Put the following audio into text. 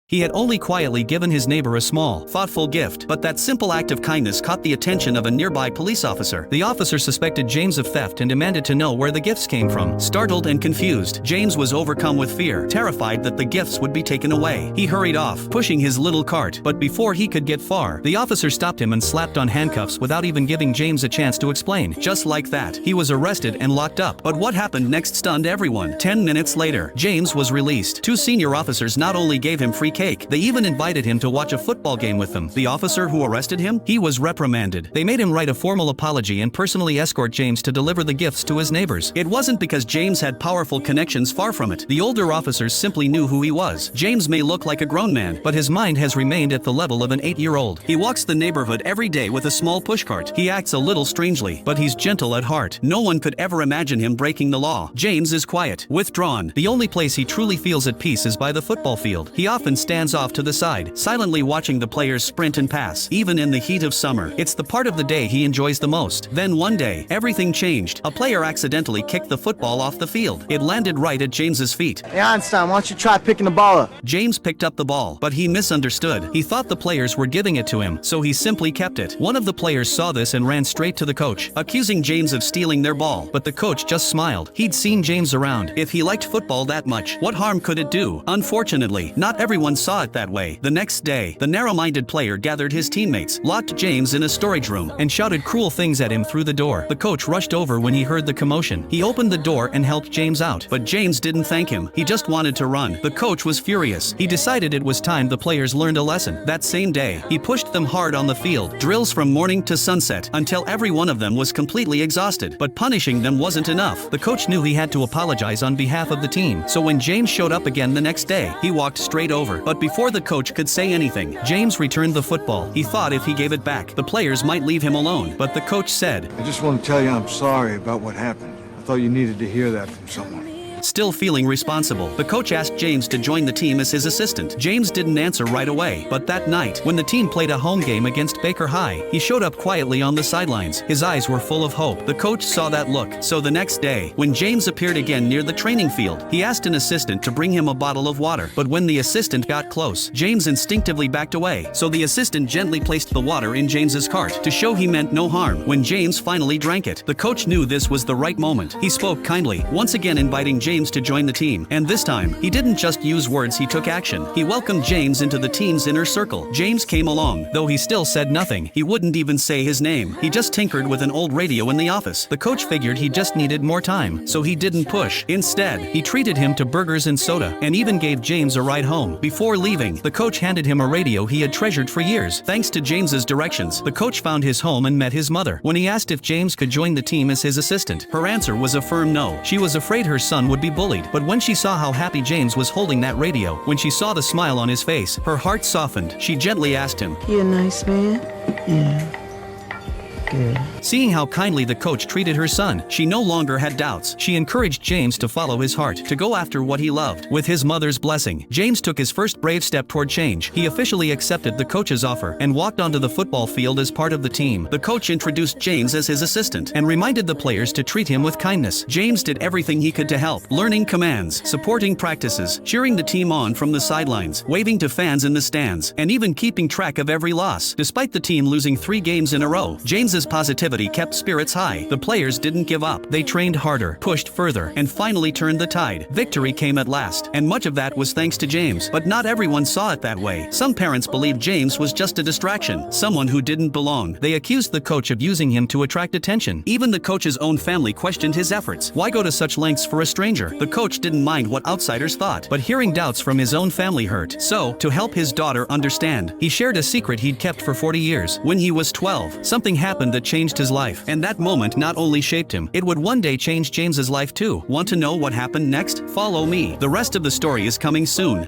He had only quietly given his neighbor a small, thoughtful gift, but that simple act of kindness caught the attention of a nearby police officer. The officer suspected James of theft and demanded to know where the gifts came from. Startled and confused, James was overcome with fear, terrified that the gifts would be taken away. He hurried off, pushing his little cart, but before he could get far, the officer stopped him and slapped on handcuffs without even giving James a chance to explain. Just like that, he was arrested and locked up. But what happened next stunned everyone. 10 minutes later, James was released. Two senior officers not only gave him free cake, they even invited him to watch a football game with them. The officer who arrested him, he was reprimanded. They made him write a formal apology and personally escort James to deliver the gifts to his neighbors. It wasn't because James had powerful connections, far from it. The older officers simply knew who he was. James may look like a grown man, but his mind has remained at the level of an 8-year-old. He walks the neighborhood every day with a small pushcart. He acts a little strangely, but he's gentle at heart. No one could ever imagine him breaking the law. James is quiet, withdrawn. The only place he truly feels at peace is by the football field. He often stands off to the side, silently watching the players sprint and pass, even in the heat of summer. It's the part of the day he enjoys the most. Then one day, everything changed. A player accidentally kicked the football off the field. It landed right at James's feet. Hey Einstein, why don't you try picking the ball up? James picked up the ball, but he misunderstood. He thought the players were giving it to him, so he simply kept it. One of the players saw this and ran straight to the coach, accusing James of stealing their ball, but the coach just smiled. He'd seen James around. If he liked football that much, what harm could it do? Unfortunately, not everyone saw it that way. The next day, the narrow-minded player gathered his teammates, locked James in a storage room, and shouted cruel things at him through the door. The coach rushed over when he heard the commotion. He opened the door and helped James out, but James didn't thank him. He just wanted to run. The coach was furious. He decided it was time the players learned a lesson. That same day, he pushed them hard on the field, drills from morning to sunset, until every one of them was completely exhausted. But punishing them wasn't enough. The coach knew he had to apologize on behalf of the team, so when James showed up again the next day, he walked straight over. But before the coach could say anything, James returned the football. He thought if he gave it back, the players might leave him alone. But the coach said, I just want to tell you I'm sorry about what happened. I thought you needed to hear that from someone. Still feeling responsible, the coach asked James to join the team as his assistant. James didn't answer right away, but that night, when the team played a home game against Baker High, he showed up quietly on the sidelines. His eyes were full of hope. The coach saw that look. So the next day, when James appeared again near the training field, he asked an assistant to bring him a bottle of water. But when the assistant got close, James instinctively backed away. So the assistant gently placed the water in James's cart to show he meant no harm. When James finally drank it, the coach knew this was the right moment. He spoke kindly, once again inviting James to join the team. And this time, he didn't just use words, he took action. He welcomed James into the team's inner circle. James came along, though he still said nothing. He wouldn't even say his name. He just tinkered with an old radio in the office. The coach figured he just needed more time, so he didn't push. Instead, he treated him to burgers and soda, and even gave James a ride home. Before leaving, the coach handed him a radio he had treasured for years. Thanks to James's directions, the coach found his home and met his mother. When he asked if James could join the team as his assistant, her answer was a firm no. She was afraid her son would be bullied. But when she saw how happy James was holding that radio, when she saw the smile on his face, her heart softened. She gently asked him, "You a nice man?" "Yeah." Good. Seeing how kindly the coach treated her son, she no longer had doubts. She encouraged James to follow his heart, to go after what he loved. With his mother's blessing, James took his first brave step toward change. He officially accepted the coach's offer and walked onto the football field as part of the team. The coach introduced James as his assistant and reminded the players to treat him with kindness. James did everything he could to help, learning commands, supporting practices, cheering the team on from the sidelines, waving to fans in the stands, and even keeping track of every loss. Despite the team losing 3 games in a row, James's positivity kept spirits high. The players didn't give up. They trained harder, pushed further, and finally turned the tide. Victory came at last, and much of that was thanks to James. But not everyone saw it that way. Some parents believed James was just a distraction, someone who didn't belong. They accused the coach of using him to attract attention. Even the coach's own family questioned his efforts. Why go to such lengths for a stranger? The coach didn't mind what outsiders thought, but hearing doubts from his own family hurt. So, to help his daughter understand, he shared a secret he'd kept for 40 years. When he was 12, something happened that changed his life. And that moment not only shaped him, it would one day change James's life too. Want to know what happened next? Follow me. The rest of the story is coming soon.